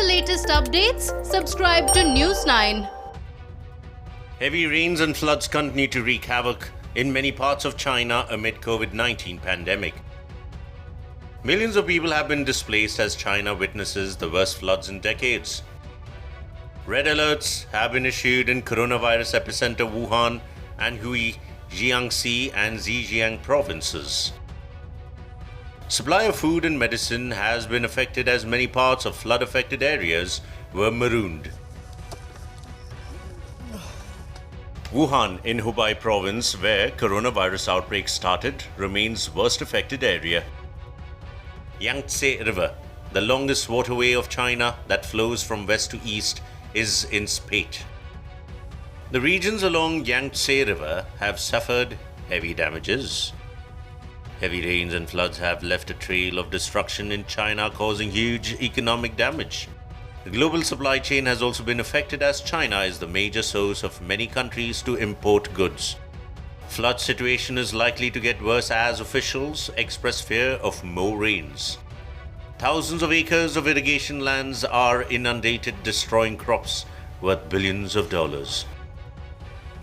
latest updates, subscribe to News 9. Heavy rains and floods continue to wreak havoc in many parts of China amid COVID-19 pandemic. Millions of people have been displaced as China witnesses the worst floods in decades. Red alerts have been issued in coronavirus epicenter Wuhan and Hui, Jiangxi and Zhejiang provinces. Supply of food and medicine has been affected as many parts of flood-affected areas were marooned. Wuhan in Hubei province, where coronavirus outbreak started, remains worst affected area. Yangtze River, the longest waterway of China that flows from west to east, is in spate. The regions along Yangtze River have suffered heavy damages. Heavy rains and floods have left a trail of destruction in China, causing huge economic damage. The global supply chain has also been affected as China is the major source of many countries to import goods. Flood situation is likely to get worse as officials express fear of more rains. Thousands of acres of irrigation lands are inundated, destroying crops worth billions of dollars.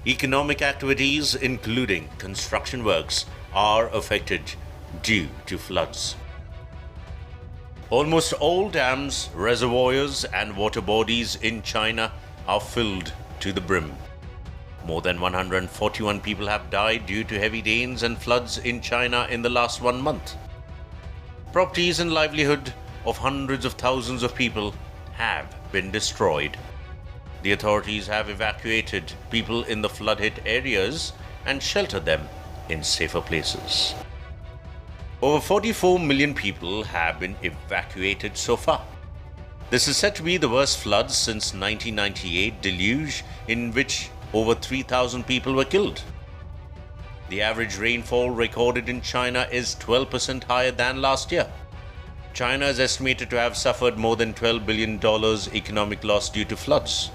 Economic activities, including construction works, are affected due to floods. Almost all dams, reservoirs and water bodies in China are filled to the brim. More than 141 people have died due to heavy rains and floods in China in the last 1 month. Properties and livelihood of hundreds of thousands of people have been destroyed. The authorities have evacuated people in the flood-hit areas and sheltered them in safer places. Over 44 million people have been evacuated so far. This is said to be the worst floods since 1998 deluge, in which over 3,000 people were killed. The average rainfall recorded in China is 12% higher than last year. China is estimated to have suffered more than $12 billion economic loss due to floods.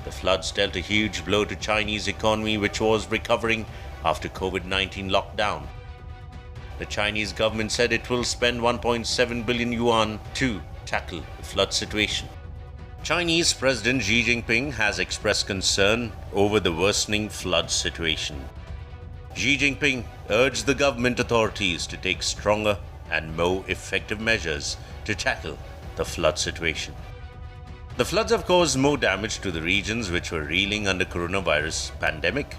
The floods dealt a huge blow to Chinese economy, which was recovering after COVID-19 lockdown. The Chinese government said it will spend 1.7 billion yuan to tackle the flood situation. Chinese President Xi Jinping has expressed concern over the worsening flood situation. Xi Jinping urged the government authorities to take stronger and more effective measures to tackle the flood situation. The floods have caused more damage to the regions which were reeling under coronavirus pandemic.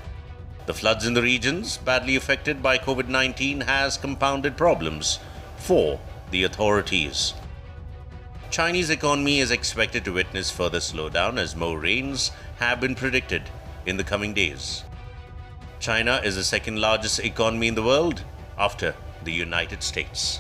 The floods in the regions badly affected by COVID-19 has compounded problems for the authorities. Chinese economy is expected to witness further slowdown as more rains have been predicted in the coming days. China is the second largest economy in the world after the United States.